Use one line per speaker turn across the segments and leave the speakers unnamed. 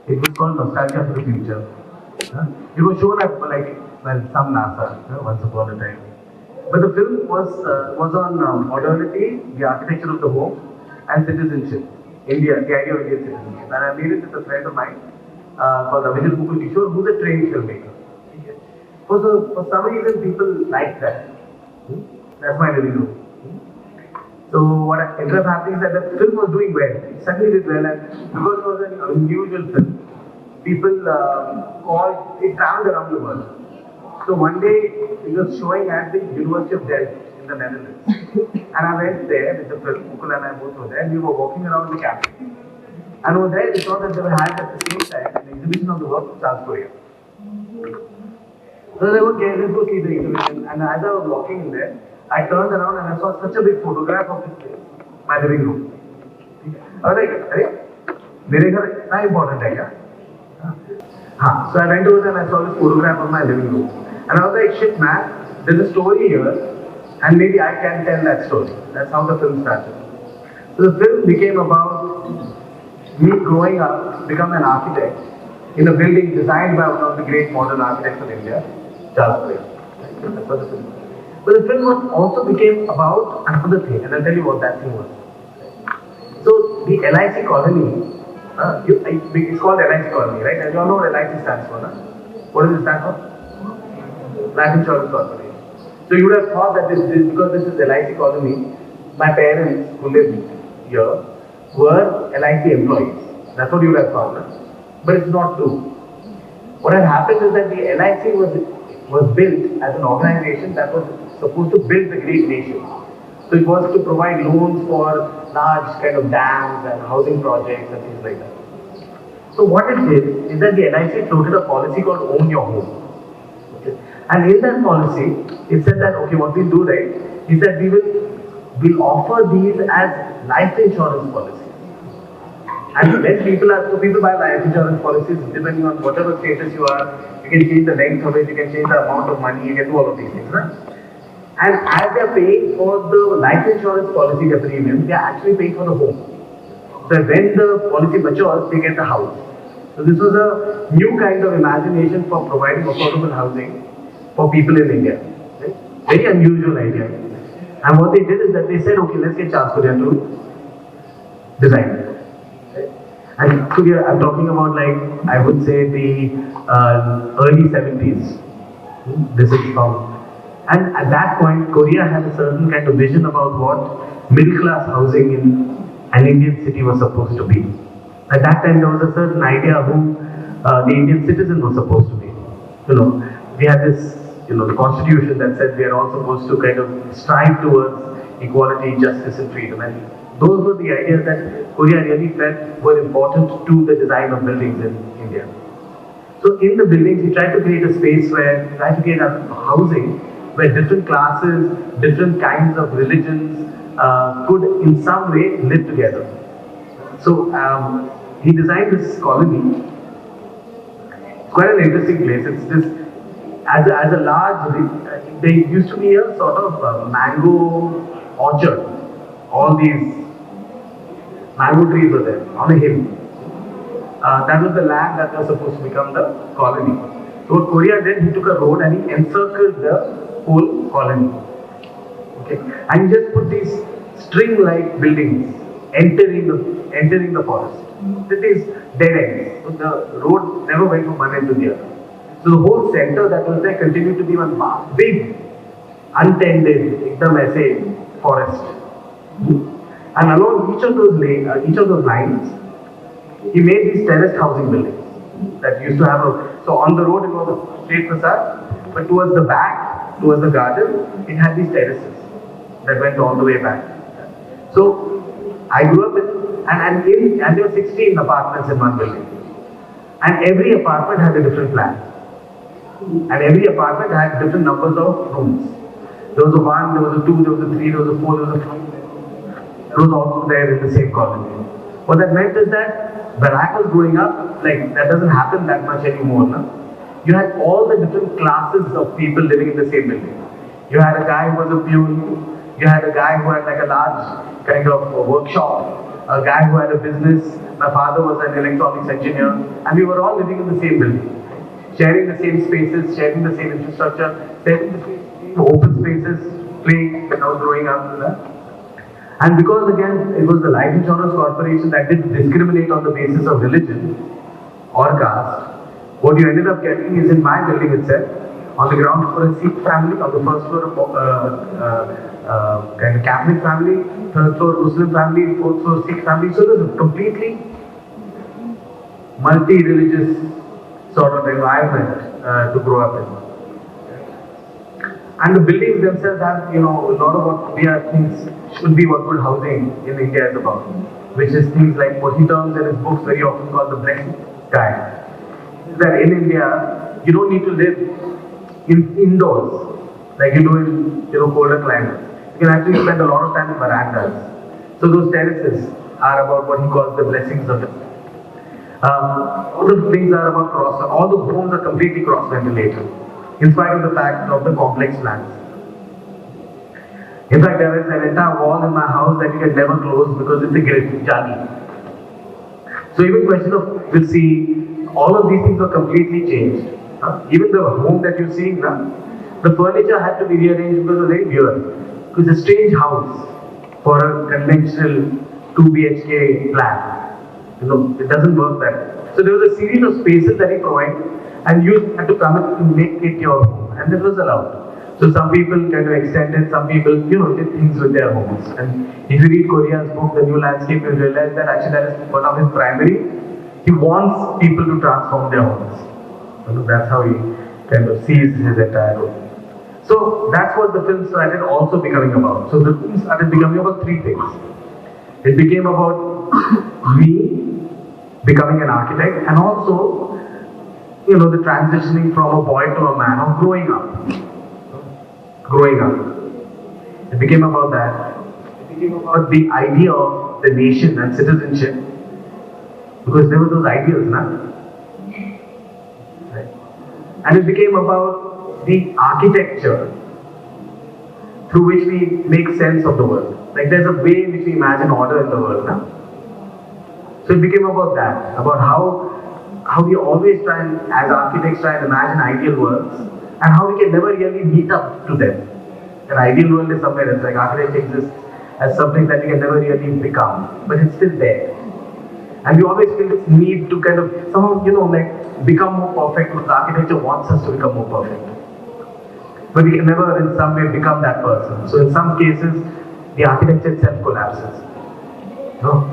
It was called Nostalgia for the Future. It was shown at some NASA once upon a time. But the film was on modernity, the architecture of the home, and citizenship. India, the idea of Indian citizenship. And I made it with a friend of mine called Abhijit Mukul Kishore, who's a trained filmmaker. Okay. For some reason, people like that. That's my living room. So what ended up happening is that the film was doing well. It certainly did well, and because it was an unusual film, people called it traveled around the world. So one day it was showing at the University of Delft in the Netherlands, and I went there with the film. Mukul and I both were there, and we were walking around the campus. And over there, we saw that they were had at the same time an exhibition of the work of Charles Korea. So they were okay, let's go see the exhibition. And as I was walking in there, I turned around and I saw such a big photograph of this place, my living room. I was like, अरे मेरे घर इतना important है क्या? हाँ, so I went over there and I saw this photograph of my living room. And I was like, shit man, there's a story here and maybe I can tell that story. That's how the film started. So the film became about me growing up, becoming an architect in a building designed by one of the great modern architects of India, Charles Korea. That's what the film was. But the film was also became about another thing, and I'll tell you what that thing was. So the LIC colony, it's called LIC colony, right? And you all know what LIC stands for, huh? What does it stand for? Life Insurance Corporation. So you would have thought that because this is LIC colony, my parents who lived here were LIC employees. That's what you would have thought, huh? But it's not true. What had happened is that the LIC was built as an organization that was supposed to build the great nation. So it was to provide loans for large kind of dams and housing projects and things like that. So what it did is that the LIC floated a policy called Own Your Home. Okay. And in that policy, it said that okay, what we'll do right is that we'll offer these as life insurance policies. And when people buy life insurance policies, depending on whatever status you are, you can change the length of it, you can change the amount of money, you can do all of these things, right? And as they're paying for the life insurance policy, the premium, they're actually paying for the home. So when the policy matures, they get the house. So this was a new kind of imagination for providing affordable housing for people in India. Right? Very unusual idea. And what they did is that they said, okay, let's get Charles Korea to design it. And so I'm talking about I would say the early 70s. This is from. And at that point, Korea had a certain kind of vision about what middle class housing in an Indian city was supposed to be. At that time, there was a certain idea who the Indian citizen was supposed to be. We had this, the constitution that said we are all supposed to kind of strive towards equality, justice, and freedom. And those were the ideas that Korea really felt were important to the design of buildings in India. So in the buildings, we tried to create a space tried to create a housing where different classes, different kinds of religions could in some way live together. So he designed this colony. It's quite an interesting place. It's this, as a large, there used to be a sort of mango orchard. All these mango trees were there on a hill. That was the land that was supposed to become the colony. So what Korea did, he took a road and he encircled the whole colony. Okay, and he just put these string-like buildings entering the forest. It is dead ends. So the road never went from one end to the other. So the whole center that was there continued to be one big, untended, ekdam aise forest. And along each of those lines, he made these terraced housing buildings that used to have so on the road it was a straight facade, but towards the back, towards the garden, it had these terraces that went all the way back. So I grew up and there were 16 apartments in one building. And every apartment had a different plan. And every apartment had different numbers of rooms. There was a 1, there was a 2, there was a 3, there was a 4, there was a 5. It was also there in the same colony. What that meant is that when I was growing up, that doesn't happen that much anymore. No? You had all the different classes of people living in the same building. You had a guy who was a peon, you had a guy who had a large kind of workshop, a guy who had a business. My father was an electronics engineer, and we were all living in the same building, sharing the same spaces, sharing the same infrastructure, sharing the same open spaces, playing when I was growing up. And because again, it was the Life Insurance Corporation that didn't discriminate on the basis of religion or caste, what you ended up getting is in my building itself, on the ground floor a Sikh family, on the first floor kind of Catholic family, third floor Muslim family, fourth floor Sikh family. So there's a completely multi-religious sort of environment to grow up in. And the buildings themselves have, a lot of what we are things should be what good housing in India is about, which is things like what he terms in his books very often called the blessed sky. That in India, you don't need to live indoors like you do in colder climates. You can actually spend a lot of time in verandas. So those terraces are about what he calls the blessings of it. All the things are about all the homes are completely cross-ventilated, in spite of the fact of the complex plans. In fact, there is an entire wall in my house that you can never close because it's a great jali. So even question of, we'll see, all of these things are completely changed. Even the home that you're seeing now, the furniture had to be rearranged because it was very weird. Because it's a strange house for a conventional 2 BHK plan. It doesn't work that way. So there was a series of spaces that he provided, and you had to come in to make it your home, and that was allowed. So some people kind of extended, some people, did things with their homes. And if you read Korea's book, The New Landscape, you'll realize that actually that is one of his primary. He wants people to transform their homes. That's how he kind of sees his entire role. So that's what the film started also becoming about. So the film started becoming about three things. It became about me becoming an architect, and also, the transitioning from a boy to a man, or growing up. It became about that. It became about the idea of the nation and citizenship, because there were those ideals, right? And it became about the architecture through which we make sense of the world. Like there's a way in which we imagine order in the world now. So it became about that, about how we always try and, as architects, try and imagine ideal worlds, and how we can never really meet up to them. An ideal world is somewhere else, like architecture exists as something that we can never really become, but it's still there. And we always feel this need to kind of somehow, become more perfect, because architecture wants us to become more perfect. But we can never in some way become that person. So in some cases, the architecture itself collapses. No?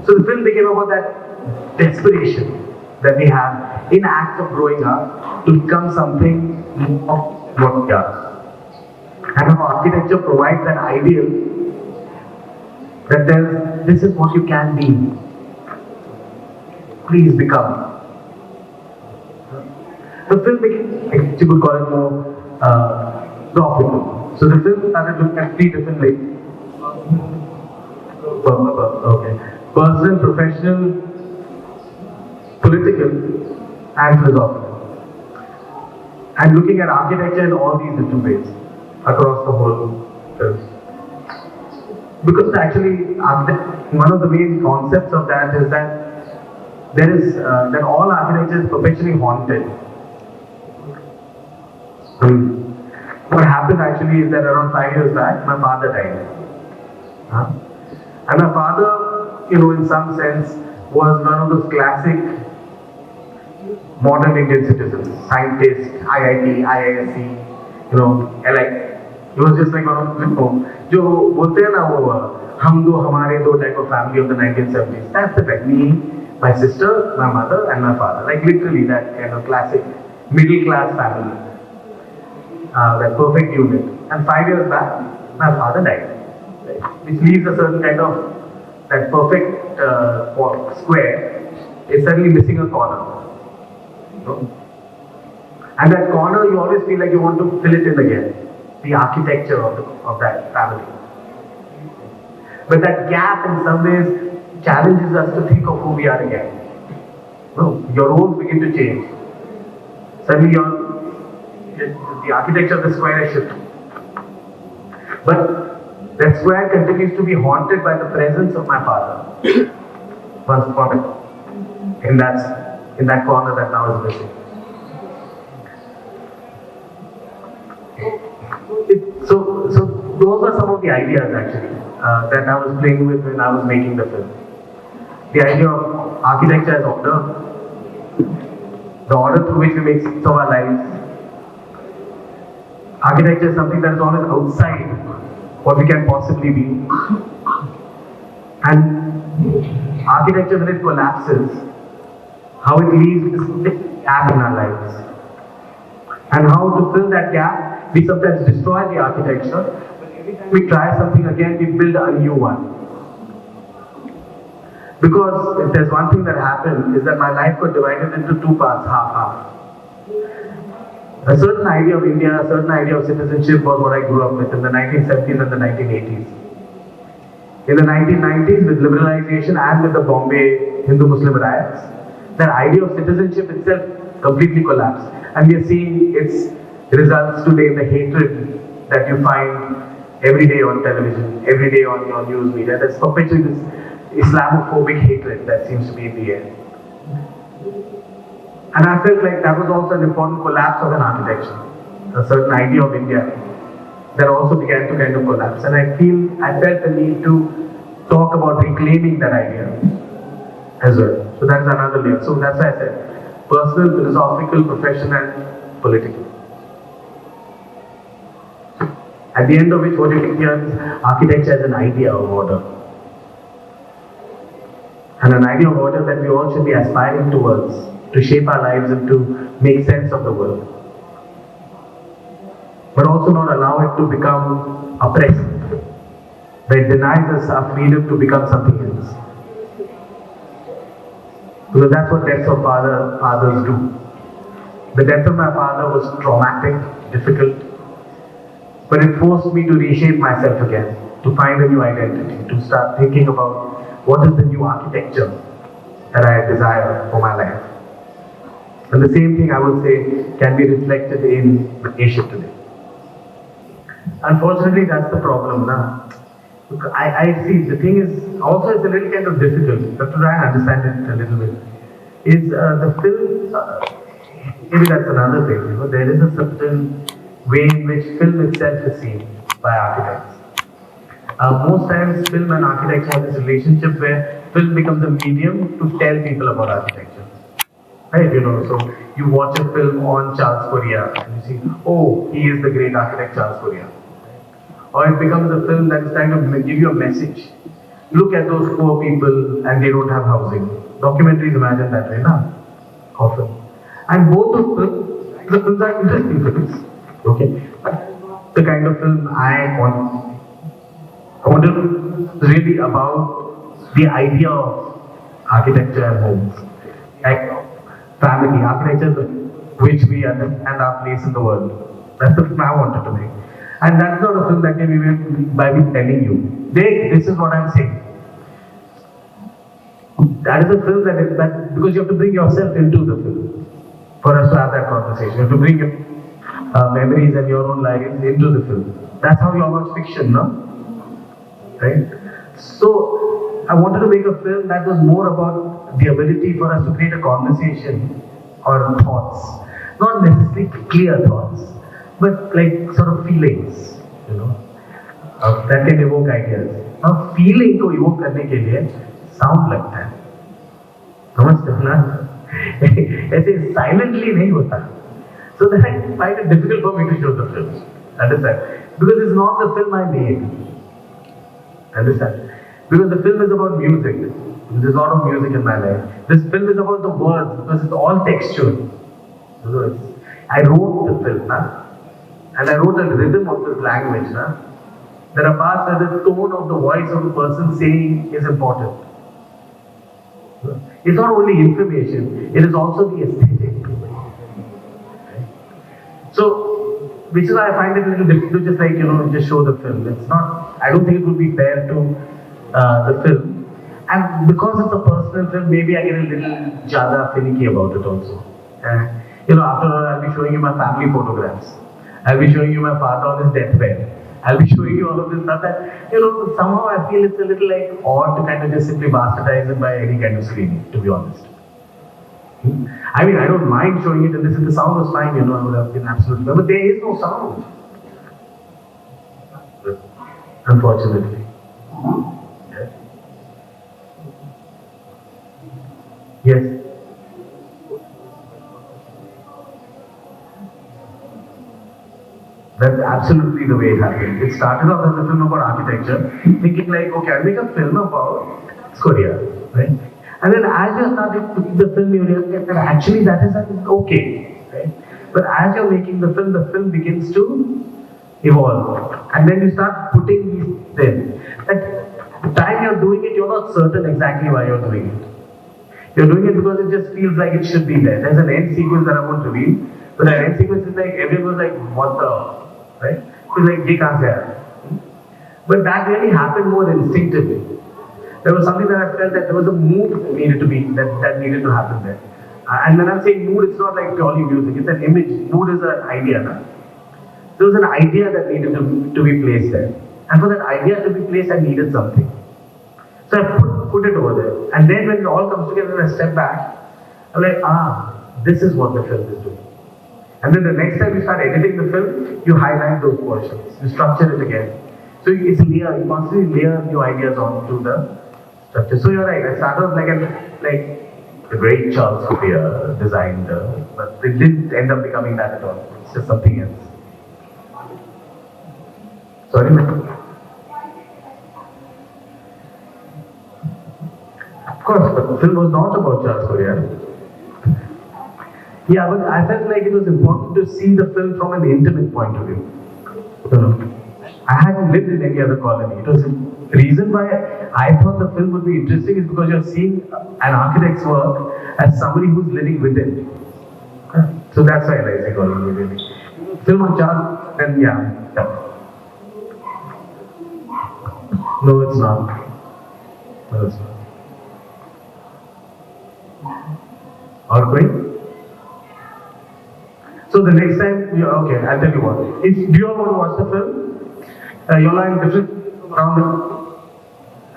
So the film became about that desperation that we have in acts of growing up to become something more what we are. And how architecture provides an ideal that tells this is what you can be. Please become. The film became, you could call it more profitable. So the film started looking at three different ways. Okay. Personal, professional, political, and philosophical. And looking at architecture in all these different ways across the whole film. Because actually, one of the main concepts of that is that there is that all architecture is perpetually haunted. What happened actually is that around 5 years back, my father died. And my father, in some sense, was one of those classic modern Indian citizens, scientist, IIT, IISc, LI. He was just like one of them, जो बोलते हैं ना वो हम दो हमारे दो type of family of the 1970s. That's the fact. Me, my sister, my mother, and my father. Like literally that kind of classic middle class family. That perfect unit. And 5 years back, my father died. Right? Which leaves a certain kind of that perfect square is suddenly missing a corner. And that corner, you always feel like you want to fill it in again. The architecture of that family. But that gap in some ways challenges us to think of who we are again. Your roles begin to change. Suddenly the architecture of the square is shifting. But That square continues to be haunted by the presence of my father. Once upon a in that corner that now is missing. So those are some of the ideas actually that I was playing with when I was making the film. The idea of architecture as order, the order through which we make sense of our lives. Architecture is something that is always outside what we can possibly be. And architecture, when it collapses, how it leaves this gap in our lives. And how to fill that gap, we sometimes destroy the architecture. We try something again, we build a new one. Because if there's one thing that happened, is that my life got divided into two parts, half. A certain idea of India, a certain idea of citizenship was what I grew up with in the 1970s and the 1980s. In the 1990s, with liberalization and with the Bombay Hindu-Muslim riots, that idea of citizenship itself completely collapsed. And we are seeing its results today in the hatred that you find every day on television, every day on your news media. There's perpetually this Islamophobic hatred that seems to be in the air. And I felt like that was also an important collapse of an architecture, a certain idea of India that also began to kind of collapse. And I felt the need to talk about reclaiming that idea as well. So that's another layer. So that's why I said personal, philosophical, professional, political. At the end of which, what you can hear is architecture as an idea of order. And an idea of order that we all should be aspiring towards, to shape our lives and to make sense of the world. But also not allow it to become oppressive, that it denies us our freedom to become something else. Because that's what deaths of fathers do. The death of my father was traumatic, difficult, but it forced me to reshape myself again, to find a new identity, to start thinking about what is the new architecture that I desire for my life. And the same thing I would say can be reflected in the nation today. Unfortunately, that's the problem now. I see the thing is also it's a little kind of difficult. You have to try and understand it a little bit. Is the film? Maybe that's another thing. You know, there is a certain way in which film itself is seen by architects. Most times, film and architecture have this relationship where film becomes a medium to tell people about architecture. Right? You know, so you watch a film on Charles Correa and you see, oh, he is the great architect Charles Correa. Or it becomes a film that is trying to give you a message. Look at those poor people and they don't have housing. Documentaries imagine that way, na? Often. And both of them, the films are interesting films. Okay? But the kind of film I want to really about the idea of architecture and homes. Like family, architecture, which we understand our place in the world. That's the film I wanted to make. And that's not a film that can be made by me telling you, this is what I'm saying. That is a film that because you have to bring yourself into the film for us to have that conversation. You have to bring your memories and your own lives into the film. That's how you watch fiction, no? Right? So I wanted to make a film that was more about the ability for us to create a conversation or thoughts, not necessarily clear thoughts, but like sort of feelings, you know, that can evoke ideas. Now, feeling को evoke करने के लिए sound लगता है, समझते हो ना? ऐसे silently नहीं होता. So then I find it difficult for me to show the films. Understand? Because it's not the film I made. Understand? Because the film is about music. There's a lot of music in my life. This film is about the words because it's all textual. I wrote the film, huh? And I wrote a rhythm of this language. Huh? There are parts where the tone of the voice of the person saying is important. It's not only information, it is also the aesthetic. So, which is why I find it a little difficult to just like, just show the film. It's not, I don't think it would be fair to the film. And because it's a personal film, maybe I get a little jada finicky about it also. After all, I'll be showing you my family photographs. I'll be showing you my father on his deathbed. I'll be showing you all of this stuff that, somehow I feel it's a little like odd to kind of just simply bastardize it by any kind of screening, to be honest. I mean, I don't mind showing it, and this if the sound was fine, I would have been absolutely, but there is no sound. Unfortunately. Yes. That's absolutely the way it happened. It started off as a film about architecture, thinking like, okay, I'll make a film about Korea, right? And then as you started putting the film, you realize that actually that is okay, right? But as you're making the film begins to evolve. And then you start putting these things. At the time you're doing it, you're not certain exactly why you're doing it. You're doing it because it just feels like it should be there. There's an end sequence that I won't reveal, but the end sequence is like, everyone was like, what the, right? It's like, ye kahan se aaya? But that really happened more instinctively. There was something that I felt that there was a mood that needed to happen there. And when I'm saying mood, it's not like purely music, it's an image. Mood is an idea. Na? There was an idea that needed to be placed there. And for that idea to be placed, I needed something. So I put it over there. And then when it all comes together and I step back, I'm like, this is what the film is doing. And then the next time you start editing the film, you highlight those portions. You structure it again. So it's layer, you constantly layer new ideas onto the structure. So you're right, I started off like the great Charles Copier designed, but it didn't end up becoming that at all. It's just something else. Sorry, ma'am. Of course, but the film was not about Charles Copier. Yeah, but I felt like it was important to see the film from an intimate point of view. I hadn't lived in any other colony. It was the reason why I thought the film would be interesting is because you're seeing an architect's work as somebody who's living within. So that's why I like psychology, really. Film on Charles, then yeah. No, it's not. No, it's not. Or going? So the next time, okay, I'll tell you what. Do you all want to watch the film? You're lying different around the,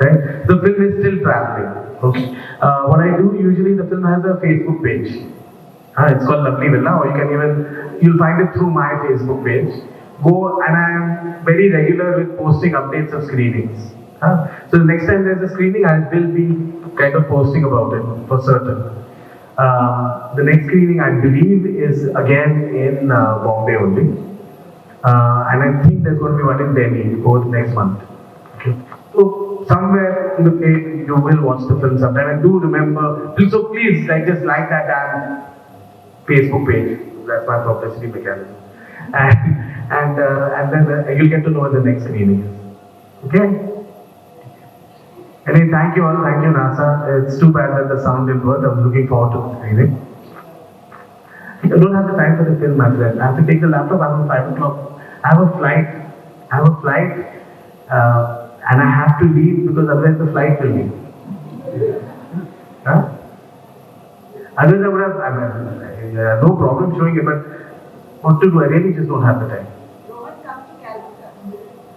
right? The film is still traveling. Okay. What I do usually, the film has a Facebook page. It's called Lovely Villa, or you'll find it through my Facebook page. Go, and I'm very regular with posting updates of screenings. So the next time there's a screening, I will be kind of posting about it for certain. The next screening, I believe, is again in Bombay only. And I think there's going to be one in Delhi both next month. Okay. So somewhere in the page you will watch the film sometime. And do remember, so please just like that damn Facebook page. That's my publicity mechanism. And then you'll get to know what the next screening is. Okay. Anyway, thank you all. Thank you, NASA. It's too bad that the sound didn't work. I was looking forward to the screening. I don't have the time for the film, my friend. I have to take the laptop. I have 5 o'clock. I have a flight, and I have to leave because otherwise the flight will leave. Otherwise I would have no problem showing it, but what to do? I really just don't have the time.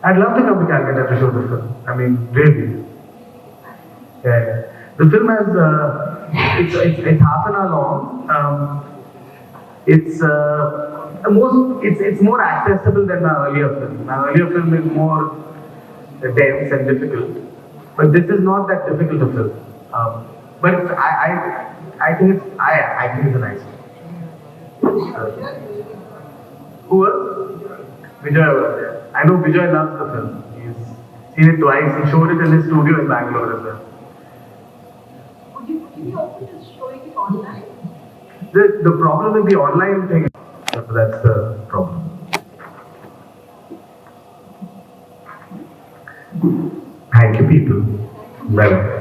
I'd love to come to Calcutta to show the film. I mean, really. Yeah. The film has it's half an hour long. It's more accessible than my earlier film. My earlier film is more dense and difficult, but this is not that difficult to film. But I think it's a nice film. Who else? Vijay was there. I know Vijay loves the film. He's seen it twice. He showed it in his studio in Bangalore as well.
Would you be open to showing it online?
The problem with the online thing, that's the problem. Thank you, people. Bye-bye.